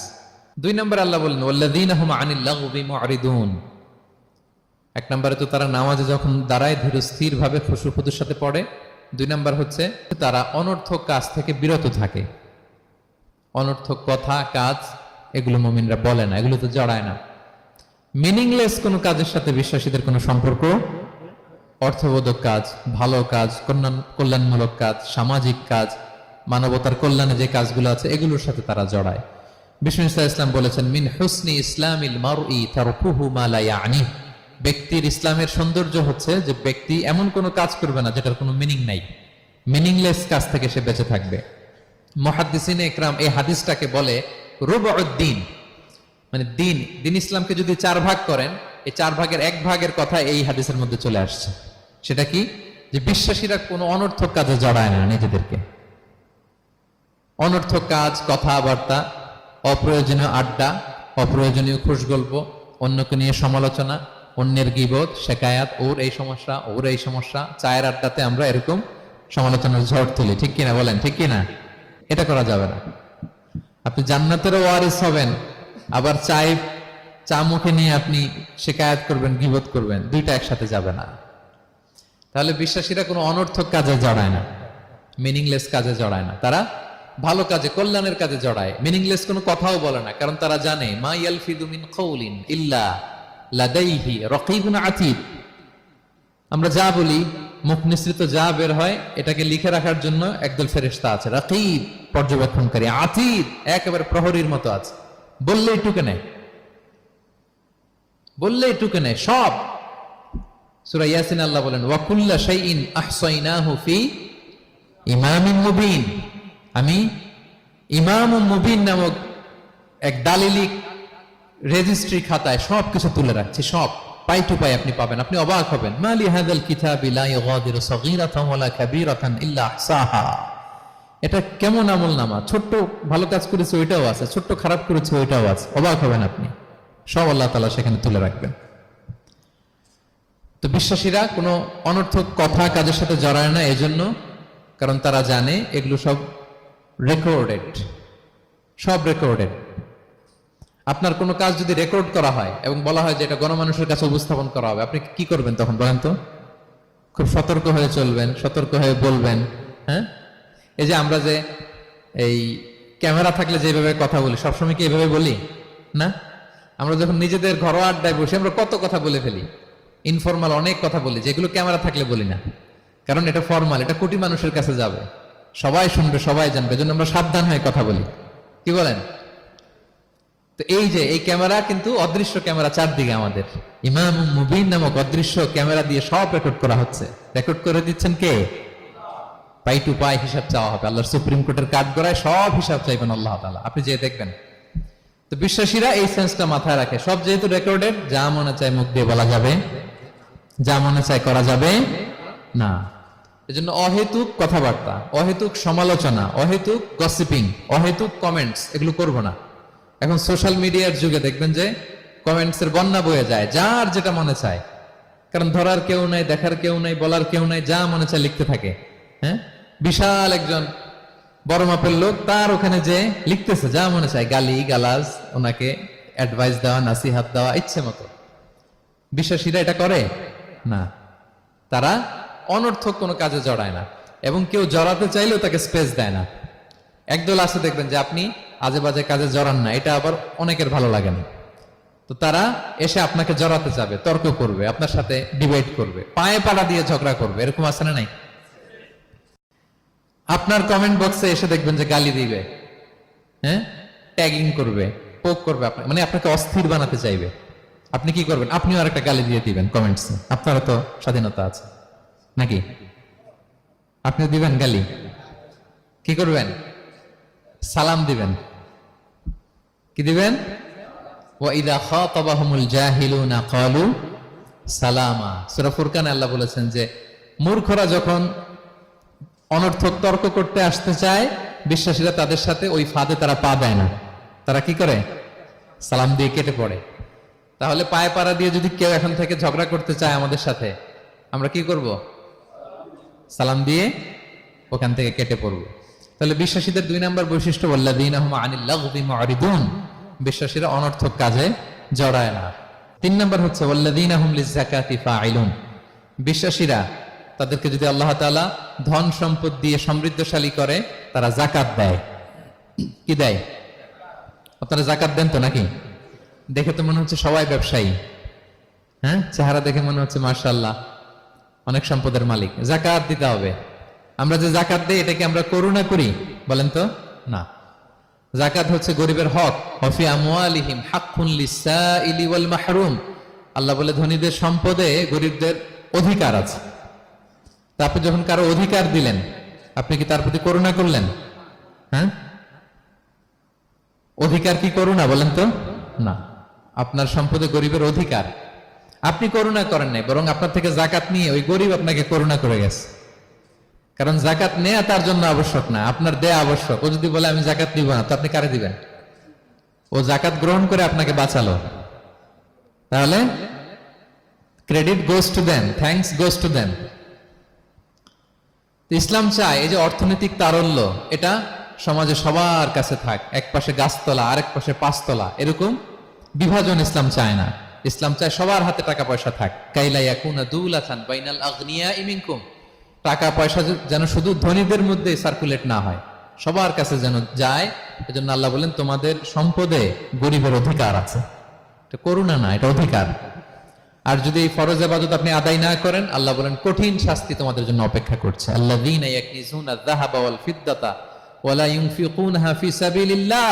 2 নম্বর আল্লাহ বলেন ওয়াল্লাযীনা হুম আনিল লাগবি মুআরিদুন। 1 নম্বরে তো তারা নামাজে যখন দাঁড়ায় ধীর স্থির ভাবে খুশুর সাথে পড়ে। 2 নম্বর হচ্ছে তারা অনর্থক কাজ থেকে বিরত থাকে। অনর্থক কথা কাজ এগুলো মুমিনরা বলে না, এগুলো তো জড়ায় না। মিনিংলেস কোন কাজের সাথে বিশ্বাসীদের কোনো সম্পর্ক, অর্থবোধক কাজ, ভালো কাজ, কল্যাণমূলক কাজ, সামাজিক কাজ, মানবতার কল্যাণে যে কাজগুলো আছে এগুলোর সাথে তারা জড়ায়। বিষ্ণু সাল্লাল্লাহু আলাইহি ওয়াসাল্লাম বলেছেন মিন হুসনি ইসলামিল মারই তারকুহু মা লা ইয়ানি। ব্যক্তির ইসলামের সৌন্দর্য হচ্ছে যে ব্যক্তি এমন কোনো কাজ করবে না যেটার কোনো মিনিং নাই, মিনিংলেস কাজ থেকে সে বেঁচে থাকবে। মুহাদ্দিসিনে ইকরাম এই হাদিসটাকে বলে রুবউদ্দিন, মানে দিন ইসলামকে যদি 4 ভাগ করেন, এই 4 ভাগের 1 ভাগের কথা এই হাদিসের মধ্যে চলে আসছে। সেটা কি? যে বিশ্বাসীরা কোনো অনর্থক কাজে জড়ায় না নিজেদেরকে। অনর্থক কাজ, কথাবার্তা, অপ্রয়োজনীয় আড্ডা, অপ্রয়োজনীয় খুশগল্প, অন্যকে নিয়ে সমালোচনা, অন্যের গীবত, শেকায়াত, ওর এই সমস্যা, ওর এই সমস্যা, চায়ের আড্ডাতে আমরা এরকম সমালোচনার ঝড় তুলি, ঠিক কিনা বলেন? ঠিক কিনা? এটা করা যাবে না। আপনি জান্নাতেরও ওয়ারিস হবেন, আবার চা মুখে নিয়ে আপনি শেকায়াত করবেন, গীবত করবেন, দুইটা একসাথে যাবে না। তাহলে বিশ্বাসীরা কোনো অনর্থক কাজে জড়ায় না, মিনিংলেস কাজে জড়ায় না। তারা ভালো কাজে, কল্যাণের কাজে জড়ায়। মিনিংলেস কোনো কথাও বলে না, কারণ তারা জানে মা ইয়ালফিদু মিন কাউলিন ইল্লা লাদাইহি রাকীবুন আতীদ। আমরা যা বলি, মুখ নিঃসৃত যা বের হয়, এটাকে লিখে রাখার জন্য একদল ফেরেশতা আছে, রাকীব পর্যবেক্ষণকারী, আতীদ একেবারে প্রহরীর মতো আছে। বললেই টুকে নেয়, বললেই টুকে নেয় সব। সূরা ইয়াসিন আল্লাহ বলেন ওয়া কুল্লা শাইইন আহসাইনাহু ফি ইমামিন মুবিন। আমি ইমামুম মুবিন নামক এক দালিলিক রেজিস্ট্রি খাতায় সবকিছু তুলে রাখছি, সব পাই টু পাই আপনি পাবেন। আপনি অবাক হবেন, মালি হাযাল কিতাবি লা ইউগাদিরু সাগীরাতান ওয়ালা কাবীরাতান ইল্লা আহসাহা। এটা কেমন আমলনামা, ছোট্ট ভালো কাজ করেছে ওইটাও আছে, ছোট্ট খারাপ করেছে ওইটাও আছে। অবাক হবেন আপনি, সব আল্লাহ তাআলা সেখানে তুলে রাখবেন। তো বিশ্বাসীরা কোনো অনর্থক কথা কাজের সাথে জড়ায় না, এজন্য কারণ তারা জানে এগুলো সব রেকর্ডেড, সব রেকর্ডেড। আপনার কোনো কাজ যদি রেকর্ড করা হয় এবং বলা হয় যে এটা গণমানুষের কাছে উপস্থাপন করা হবে, আপনি কি করবেন তখন বলেন তো? খুব সতর্ক হয়ে চলবেন, সতর্ক হয়ে বলবেন। হ্যাঁ, এই যে আমরা যে এই ক্যামেরা থাকলে যেভাবে কথা বলি, সবসময় কি এভাবে বলি না? আমরা যখন নিজেদের ঘরোয়া আড্ডায় বসে আমরা কত কথা বলে ফেলি, ইনফরমাল অনেক কথা বলি, যেগুলো ক্যামেরা থাকলে বলি না, কারণ এটা ফরমাল, এটা কোটি মানুষের কাছে যাবে, সবাই শুনবে, সবাই জানবে, জন্য আমরা সাবধান হয়ে কথা বলি। কি বলেন? তো এই যে এই ক্যামেরা কিন্তু অদৃশ্য ক্যামেরা চারদিকে আমাদের, ইমাম মুবিন নামক অদৃশ্য ক্যামেরা দিয়ে সব রেকর্ড করা হচ্ছে। রেকর্ড করে দিচ্ছেন কে? পাই টু পাই হিসাব চাওয়া হবে। আল্লাহর সুপ্রিম কোর্টের কাঠগড়ায় সব হিসাব চাইবেন আল্লাহ তাআলা, আপনি যে দেখবেন। তো বিশ্বাসীরা এই সেন্সটা মাথায় রাখে, সব যেহেতু রেকর্ডেড, যা মনে চায় মুখ দিয়ে বলা যাবে, যা মনে চায় করা যাবে না। এজন্য অহেতুক কথাবার্তা, অহেতুক সমালোচনা, অহেতুক গসিপিং, অহেতুক কমেন্টস এগুলো করব না। এখন সোশ্যাল মিডিয়ার যুগে দেখবেন যে কমেন্টস এর বন্যা বয়ে যায়, যার যেটা মনে চায়, কারণ ধরার কেউ নাই, দেখার কেউ নাই, বলার কেউ নাই, যা মনে চায় লিখতে থাকে। হ্যাঁ, বিশাল একজন বড় মাপের লোক, তার ওখানে যে লিখতেছে যা মনে চায়, গালি গালাজ, ওনাকে অ্যাডভাইস দেওয়া, নাসিহাত দেওয়া ইচ্ছে মতো। বিশ্বাসীরা এটা করে না, তারা অনর্থক কোনো কাজে জড়ায় না, এবং কেউ জড়াতে চাইলেও তাকে স্পেস দেয় না। একদল আছে দেখবেন যে আপনি আজে বাজে কাজে জড়ান না, এটা আবার অনেকের ভালো লাগে না, তো তারা এসে আপনাকে জড়াতে যাবে, তর্ক করবে, আপনার সাথে ডিবেট করবে, পায়ে পাড়া দিয়ে ঝগড়া করবে, এরকম আছে না নাই? আপনার কমেন্ট বক্সে এসে দেখবেন যে গালি দিবে, হ্যাঁ, ট্যাগিং করবে, পোক করবে, মানে আপনাকে অস্থির বানাতে চাইবে। আপনি কি করবেন? আপনিও আরেকটা গালি দিয়ে দিবেন কমেন্টসে, আপনারও তো স্বাধীনতা আছে নাকি? আপনিও দিবেন গালি, কি করবেন? সালাম দিবেন। কি দিবেন? ওয়াইদা খাতাবাহুমুল জাহিলুনা ক্বালু সালামা। সূরা ফুরকানে আল্লাহ বলেছেন যে মূর্খরা যখন অনর্থক তর্ক করতে আসতে চায়, বিশ্বাসীরা তাদের সাথে ওই ফাঁদে তারা পা দেয় না, তারা কি করে? সালাম দিয়ে কেটে পড়ে। তাহলে পায়ে পাড়া দিয়ে যদি কেউ এখন থেকে ঝগড়া করতে চায় আমাদের সাথে, আমরা কি করব? সালাম দিয়ে ওখান থেকে কেটে পড়ব। তাহলে বিশ্বাসীদের 2 নম্বর বৈশিষ্ট্য, ওয়াল্লাযীনা হুম আনিল লাগবি মুআরিদুন, বিশ্বাসীরা অনর্থক কাজে জড়ায় না। 3 নম্বর হচ্ছে ওয়াল্লাযীনা হুম লিয-যাকাতি ফাঈলুন, বিশ্বাসীরা তাদেরকে যদি আল্লাহ তাআলা ধন সম্পদ দিয়ে সমৃদ্ধশালী করে, তারা যাকাত দেয়। কি দেয়? আপনারা যাকাত দেন তো নাকি? দেখে তো মনে হচ্ছে সবাই ব্যবসায়ী, হ্যাঁ, চেহারা দেখে মনে হচ্ছে মাশাআল্লাহ অনেক সম্পদের মালিক। যাকাত দিতে হবে। আমরা যে যাকাত দেই, এটা কি আমরা করুণা করি? বলেন তো না। যাকাত হচ্ছে গরিবের হক। ওয়াফি আমওয়ালিহিম হাক্কুন লিস-সাইলি ওয়াল মাহরুম, আল্লাহ বলে ধনীদের সম্পদে গরিবদের অধিকার আছে। তা আপনি যখন কারো অধিকার দিলেন, আপনি কি তার প্রতি করুণা করলেন? হ্যাঁ, অধিকার কি করুণা? বলেন তো না। আপনার সম্পদে গরিবের অধিকার, আপনি করুণা করেন নাই, বরং আপনার থেকে যাকাত নিয়ে ওই গরিব আপনাকে করুণা করে গেছে। কারণ যাকাত নেয়া তার জন্য আবশ্যক না, আপনার দেয়া আবশ্যক। ও যদি বলে আমি যাকাত দিব না, তো আপনি কারে দিবেন? ও যাকাত গ্রহণ করে আপনাকে বাঁচালো। তাহলে credit goes to them, thanks goes to them. Islam চায় এই যে অর্থনৈতিক তারল্য, এটা সমাজে সবার কাছে থাক। এক পাশে গাছতলা, আরেক পাশে পাঁচতলা, এরকম বিভাজন ইসলাম চায় না। ইসলাম চায় সবার হাতে টাকা পয়সা থাক। কাইলা ইয়াকুনা দুলাতান বাইনাল আগনিয়াই মিনকুম, টাকা পয়সা যেন শুধু ধনীদের মধ্যে সার্কুলেট না হয়, সবার কাছে যেন যায়। এজন্য আল্লাহ বলেন তোমাদের সম্পদে গরিবের অধিকার আছে। এটা করুণা না, এটা অধিকার। আর যদি এই ফরজ ইবাদত আপনি আদায় না করেন, আল্লাহ বলেন কঠিন শাস্তি তোমাদের জন্য অপেক্ষা করছে। আল্লাযীনা ইয়াকনিজুনা আয-যাহাবা ওয়াল ফিদ্দাতা ওয়া লা ইউনফিকুনাহা ফি সাবিলিল্লাহ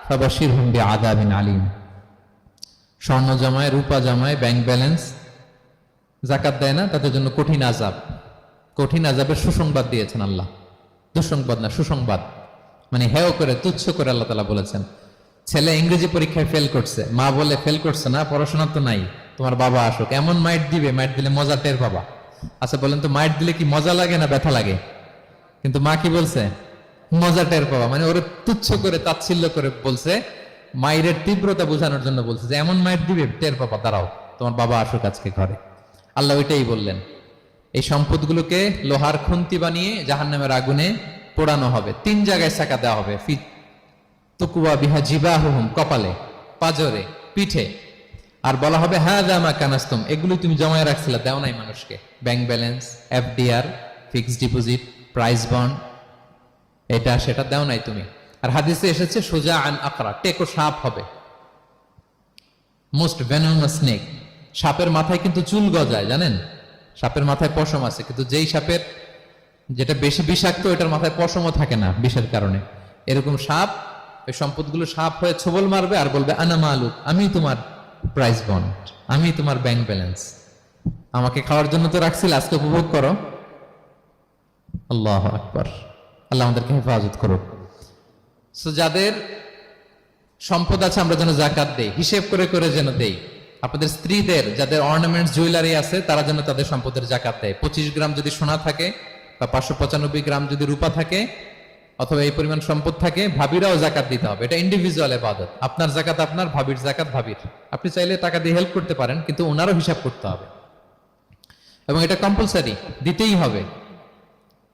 ফাবাশশিরহুম বিআযাবিন আলীম। স্বর্ণ জমায়, রূপা জমায়, ব্যাংক ব্যালেন্স, যাকাত দেয় না, তাদের জন্য কঠিন আযাব, কঠিন আযাবের সুসংবাদ দিয়েছেন আল্লাহ। দুঃসংবাদ না, সুসংবাদ। মানে হেয় করে, তুচ্ছ করে আল্লাহ তাআলা বলেছেন। ছেলে ইংরেজি পরীক্ষায় ফেল করছে, মা বলে ফেল করছে না, পড়াশোনা তো নাই, তোমার বাবা আসুক, এমন মাইট দিবে, মাইট দিলে মজা টের পাবা। আচ্ছা বলেন তো, মাইট দিলে কি মজা লাগে না ব্যথা লাগে? কিন্তু মা কি বলছে? মজা টের পাবা। মানে ওরে তুচ্ছ করে, তাচ্ছিল্য করে বলছে, মায়ের তীব্রতা বোঝানোর জন্য বলছে যে এমন মাইট দিবে, টের পাবা, দাঁড়াও, তোমার বাবা আসুক আজকে ঘরে। আল্লাহ ওইটাই বললেন। এই সম্পদগুলোকে লোহার খুন্তি বানিয়ে জাহান্নামের আগুনে পোড়ানো হবে। 3 জায়গায় ছাকা দেওয়া হবে। তুকুয়া বিহা জিবাহুম, কপালে, পাজরে, পিঠে। আর বলা হবে হাযা মা কানাসতুম, এগুলো তুমি জমায় রাখছিলে, দাও নাই মানুষকে। Bank balance, FDR, fixed deposit, price bond, এটা সেটা দাও নাই তুমি। আর হাদিসে এসেছে সুজা আন আকরা, টেকো সাপ হবে, মোস্ট ভেনোমাস স্নেক। সাপের মাথায় কিন্তু চুল গজায়, জানেন? সাপের মাথায় পশম আছে, কিন্তু যেই সাপের যেটা বেশি বিষাক্ত, এটার মাথায় পশমও থাকে না বিষের কারণে। এরকম সাপ ওই সম্পদগুলো সাপ হয়ে ছোবল মারবে আর বলবে আনা মালুক, আমি তোমার প্রাইস বন্ড, আমি তোমার ব্যাংক ব্যালেন্স, আমাকে খাওয়ার জন্য তো রাখছিল, আজকে উপভোগ করো। আল্লাহু আকবার। আল্লাহ আমাদেরকে হেফাজত করুক। সো যাদের সম্পদ আছে আমরা যেন যাকাত দেই, হিসেব করে করে যেন দেই। আপনাদের স্ত্রীদের যাদের অর্নামেন্টস, জুয়েলারি আছে, তারা যেন তাদের সম্পদের যাকাত দেয়। 25 গ্রাম যদি সোনা থাকে বা 595 গ্রাম যদি রূপা থাকে, অথবা এই পরিমাণ সম্পদ থাকে, ভাবিরাও যাকাত দিতে হবে। এটা ইন্ডিভিজুয়াল ইবাদত। আপনার যাকাত আপনার, ভাবির যাকাত ভাবির। আপনি চাইলে টাকা দিয়ে হেল্প করতে পারেন, কিন্তু ওনারও হিসাব করতে হবে, এবং এটা কম্পালসারি, দিতেই হবে,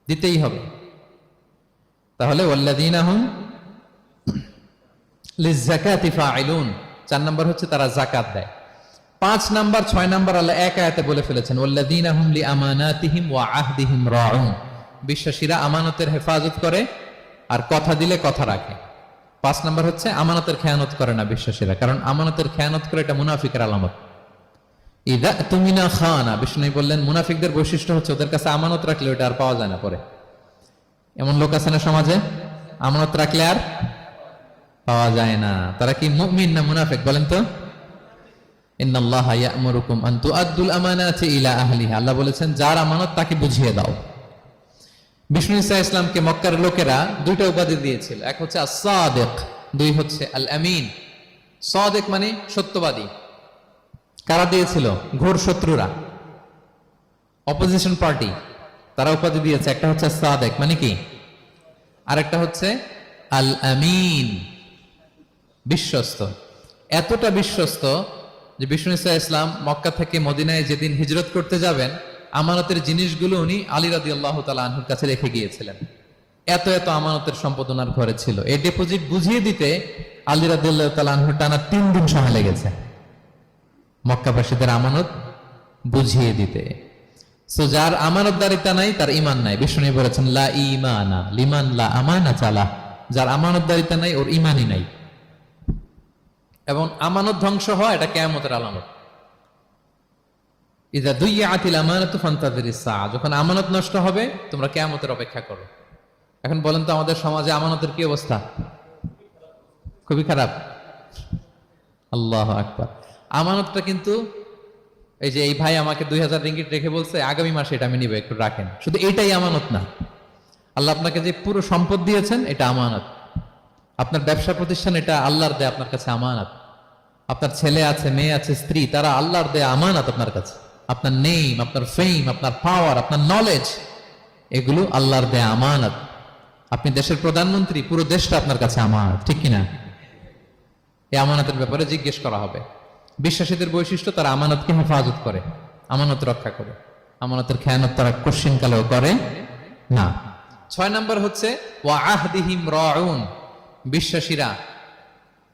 দিতেই হবে। তাহলে ওয়াল্লাযীনা হুম লিয-যাকাতি ফাঈলুন, 4 নম্বর হচ্ছে তারা যাকাত দেয়। 5 নাম্বার 6 নাম্বার আল্লাহ এক আয়াতে বলে ফেলেছেন, ওয়াল্লাযীনা হুম লিআমানাতিহিম ওয়া আহদিহিম রাউন। বিশ্বাসীরা আমানতের হেফাজত করে আর কথা দিলে কথা রাখে। 5 নাম্বার হচ্ছে আমানতের খেয়ানত করে না বিশ্বাসীরা, কারণ আমানতের খেয়ানত করে এটা মুনাফিকের আলামত। ইযা তুমিনা খানা, বিষ্ণু বললেন মুনাফিকদের বৈশিষ্ট্য হচ্ছে ওদের কাছে আমানত রাখলে ওটা আর পাওয়া যায় না পরে। এমন লোক আছে না সমাজে, আমানত রাখলে আর পাওয়া যায় না। তারা কি মুমিন না মুনাফিক বলেন তো? ইন্নাল্লাহা ইয়া'মুরুকুম আন তুআদ্দুল আমানাতি ইলা আহলিহা, আল্লাহ বলেছেন যার আমানত তাকে বুঝিয়ে দাও। বিষ্ণু ঈসা ইসলামকে মক্কার লোকেরা দুইটা উপাধি দিয়েছিল, এক হচ্ছে আস-সাদিক, দুই হচ্ছে আল আমিন। সাদিক মানে সত্যবাদী। কারা দিয়েছিল? ঘোর শত্রুরা, অপোজিশন পার্টি, তারা উপাধি দিয়েছে। একটা হচ্ছে সাদিক মানে কি, আর একটা হচ্ছে আল আমিন, বিশ্বস্ত। এতটা বিশ্বস্ত যে বিষ্ণু ঈসা ইসলাম মক্কা থেকে মদিনায় যেদিন হিজরত করতে যাবেন, আমানতের জিনিসগুলো উনি আলী রাদিয়াল্লাহু তাআলা আনহুর কাছে রেখে গিয়েছিলেন। এত এত আমানতের সম্পদ ওনার ঘরে ছিল। এই ডিপোজিট বুঝিয়ে দিতে আলী রাদিয়াল্লাহু তাআলা আনহুর টানা 3 দিন সময় লেগেছে মক্কাবাসীদের আমানত বুঝিয়ে দিতে। সো যার আমানতদারিতা নাই তার ঈমান নাই। বিষ্ণু বলেছেন লা ঈমানা লিমান লা আমানাতা লাহ, যার আমানতদারিতা নাই ওর ঈমানই নাই। এবং আমানত ধ্বংস হয় এটা কিয়ামতের আলামত। ইযা দুইয়াতিল আমানাতু ফান্তাযিরিস সাআ, যখন আমানত নষ্ট হবে তোমরা কিয়ামতের অপেক্ষা করো। এখন বলেন তো আমাদের সমাজে আমানতের কি অবস্থা? খুবই খারাপ। আল্লাহু আকবার। আমানতটা কিন্তু এই যে এই ভাই আমাকে 2000 রিঙ্গিট রেখে বলছে আগামী মাসে এটা আমি নিব, একটু রাখেন, শুধু এটাই আমানত না। আল্লাহ আপনাকে যে পুরো সম্পদ দিয়েছেন এটা আমানত। আপনার ব্যবসা প্রতিষ্ঠান এটা আল্লাহর দেয়া আপনার কাছে আমানত। আপনার ছেলে আছে, মেয়ে আছে, স্ত্রী, তারা আল্লাহর দেয়া আমানত আপনার কাছে। আপনার নেম, আপনার ফেম, আপনার পাওয়ার, আপনার নলেজ, এগুলো আল্লাহর দেয়া আমানত। আপনি দেশের প্রধানমন্ত্রী, পুরো দেশটা আপনার কাছে আমানত, ঠিক কিনা? এই আমানতের ব্যাপারে জিজ্ঞেস করা হবে। বিশ্বাসীদের বৈশিষ্ট্য, তারা আমানতকে হেফাজত করে, আমানত রক্ষা করে। আমানতের খেয়ানত তারা কোশ্চিন কালেও করে না। 6 নাম্বার হচ্ছে ওয়া আহদিহিম রাউন, বিশ্বাসীরা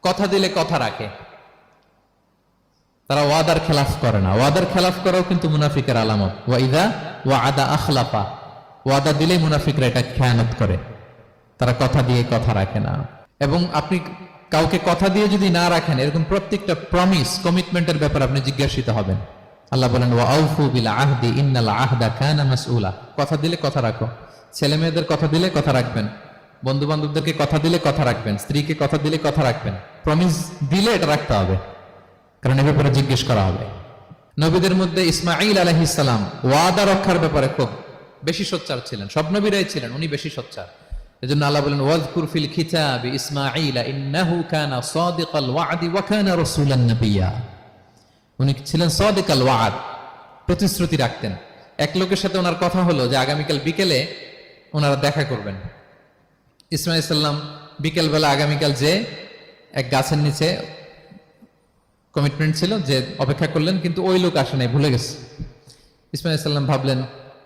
কথা দিলে কথা রাখে, তারা ওয়াদার খেলাফ করে না। ওয়াদার খেলাফ করাও কিন্তু মুনাফিকের আলামত। ওয়া ইযা ওয়াআদা আখলাফা, ওয়াদা দিলে মুনাফিকরা এটা খেয়ানত করে, তারা কথা দিয়ে কথা রাখে না। এবং আপনি কাউকে কথা দিয়ে যদি না রাখেন, এরকম প্রত্যেকটা প্রমিস, কমিটমেন্টের ব্যাপারে আপনি জিজ্ঞাসিত হবেন। আল্লাহ বলেন ওয়া আউফু বিল আহদি ইন্নাল আহদা কানা মাসউলা, কথা দিলে কথা রাখো। ছেলে মেয়েদের কথা দিলে কথা রাখবেন, বন্ধু বান্ধবদেরকে কথা দিলে কথা রাখবেন, স্ত্রীকে কথা দিলে কথা রাখবেন। প্রমিস দিলে এটা রাখতে হবে, কারণ এ ব্যাপারে জিজ্ঞেস করা হবে। নবীদের মধ্যে ইসমাঈল আলাইহিস সালাম ওয়াদা রক্ষার ব্যাপারে খুব বেশি সোচ্চার ছিলেন। সব নবীরাই ছিলেন, উনি বেশি সোচ্চার। এজন্য আল্লাহ বলেন ওয়াজকুর ফিল কিতাবি ইসমাঈল ইন্নাহু কানা সাদিকাল ওয়াদি ওয়া কানা রাসূলান নাবিয়্যা। উনি ছিলেন সাদিকাল ওয়াদ, প্রতিশ্রুতি রাখতেন। এক লোকের সাথে ওনার কথা হলো যে আগামীকাল বিকেলে ওনারা দেখা করবেন। ইসমাঈল সাল্লাম বিকেলবেলা আগামীকাল যে এক গাছের নিচে কমিটমেন্ট ছিল যে অপেক্ষা করলেন, কিন্তু ওই লোক আসে নাই, ভুলে গেছে। ইসমাঈল সাল্লাম ভাবলেন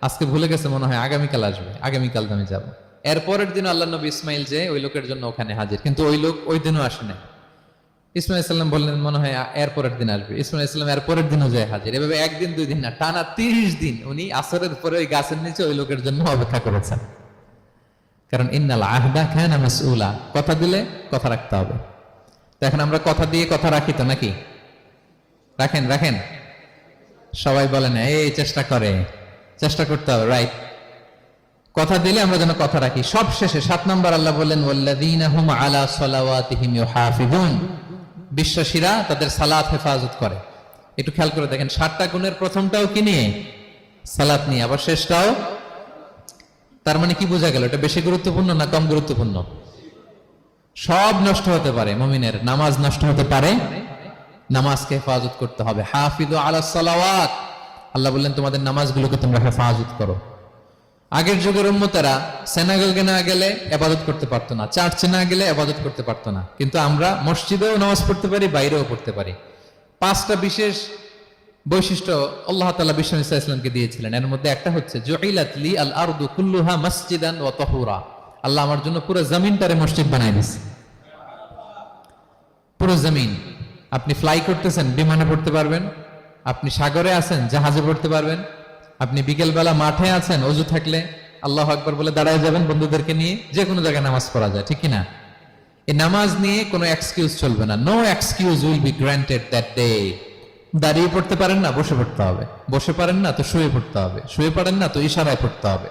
আজকে ভুলে গেছে, মনে হয় আগামীকাল আসবে, আগামীকাল আমি যাব। এরপরের দিন আল্লাহ নবী ইসমাইল যে ওই লোকের জন্য ওখানে হাজির, কিন্তু ওই লোক ওই দিনও আসে নাই। ইসমাঈল সাল্লাম বললেন মনে হয় এরপরের দিন আসবে। ইসমাঈল সাল্লাম এরপরের দিনও যায় হাজির। এভাবে একদিন 2 দিন না, টানা 30 দিন উনি আসরের পরে ওই গাছের নিচে ওই লোকের জন্য অপেক্ষা করেছেন। কারণ ইন্নাল আহদা কানা মাসউলা, কথা দিলে কথা রাখতে হবে। তো এখন আমরা কথা দিয়ে কথা রাখি তো নাকি? রাখেন রাখেন, সবাই বলেন এই চেষ্টা করতে হবে, রাইট? কথা দিলে আমরা যেন কথা রাখি। সব শেষে 7 নাম্বার আল্লাহ বললেন ওয়াল্লাযীনা হুম আলা সালাওয়াতিহিম ইউহাফিজুন, বিশ্বাসীরা তাদের সালাত হেফাজত করে। একটু খেয়াল করে দেখেন, 7টা গুণের প্রথমটাও কি নিয়ে? সালাত নিয়ে, আবার শেষটাও। তার মানে কি বোঝা গেল? এটা বেশি গুরুত্বপূর্ণ না কম গুরুত্বপূর্ণ? সব নষ্ট হতে পারে, মুমিনের নামাজ নষ্ট হতে পারে, নামাজকে হেফাজত করতে হবে। হাফিজু আলা সালাওয়াত, আল্লাহ বললেন তোমাদের নামাজগুলোকে তোমরা হেফাজত করো। আগের যুগের উম্মতেরা সেনাগলকে না গেলে ইবাদত করতে পারতো না, চার্চে না গেলে ইবাদত করতে পারতো না, কিন্তু আমরা মসজিদেও নামাজ পড়তে পারি, বাইরেও পড়তে পারি। 5টা বিশেষ বৈশিষ্ট্য আল্লাহ তাআলা বিষ্ণু ঈসা ইসলামকে দিয়েছিলেন। এর মধ্যে একটা হচ্ছে জুইলাত লি আল আরদু কুল্লুহা মাসজিদান ওয়া তাহুরা, আল্লাহ আমার জন্য পুরো জমিনটারে মসজিদ বানায় দিয়েছে। পুরো জমিন, আপনি ফ্লাই করতেছেন, বিমানে পড়তে পারবেন, আপনি সাগরে আছেন, জাহাজে পড়তে পারবেন। আপনি বিকেলবেলা মাঠে আছেন, অজু থাকলে আল্লাহু আকবার বলে দাঁড়ায় যাবেন বন্ধুদেরকে নিয়ে, যে কোনো জায়গায় নামাজ পড়া যায়, ঠিক কিনা? এই নামাজ নিয়ে কোনো এক্সকিউজ চলবে না। No excuse will be granted that day. দাঁড়িয়ে পড়তে পারেন না, বসে পড়তে হবে। বসে পারেন না তো শুয়ে পড়তে হবে। শুয়ে পারেন না তো ইশারায় পড়তে হবে।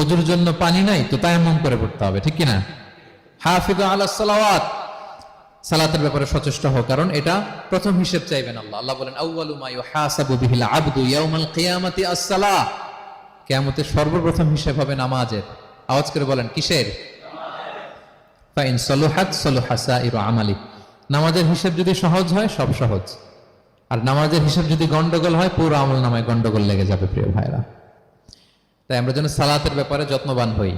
অজুর জন্য পানি নাই তো তায়াম্মুম করে পড়তে হবে, ঠিক কিনা? হাফিজু আলাস সালাওয়াত, সালাতের ব্যাপারে সচেষ্ট হও, কারণ এটা প্রথম হিসেব চাইবেন আল্লাহ। আল্লাহ বলেন আউয়ালু মা ইউহাসাবু বিহিল আবদু ইয়াউমাল কিয়ামাতি আস-সালাহ। কিয়ামতের সর্বপ্রথম হিসেব হবে নামাজের। আওয়াজ করে বলেন কিসের? ফাইন সলুহাত সলুহা সাইরু আমালি। নামাজের হিসেব যদি সহজ হয় সব সহজ, আর নামাজের হিসেব যদি গন্ডগোল হয় পুরো আমল নামায় গন্ডগোল লেগে যাবে প্রিয় ভাইরা। তাই আমরা যেন সালাতের ব্যাপারে যত্নবান হই।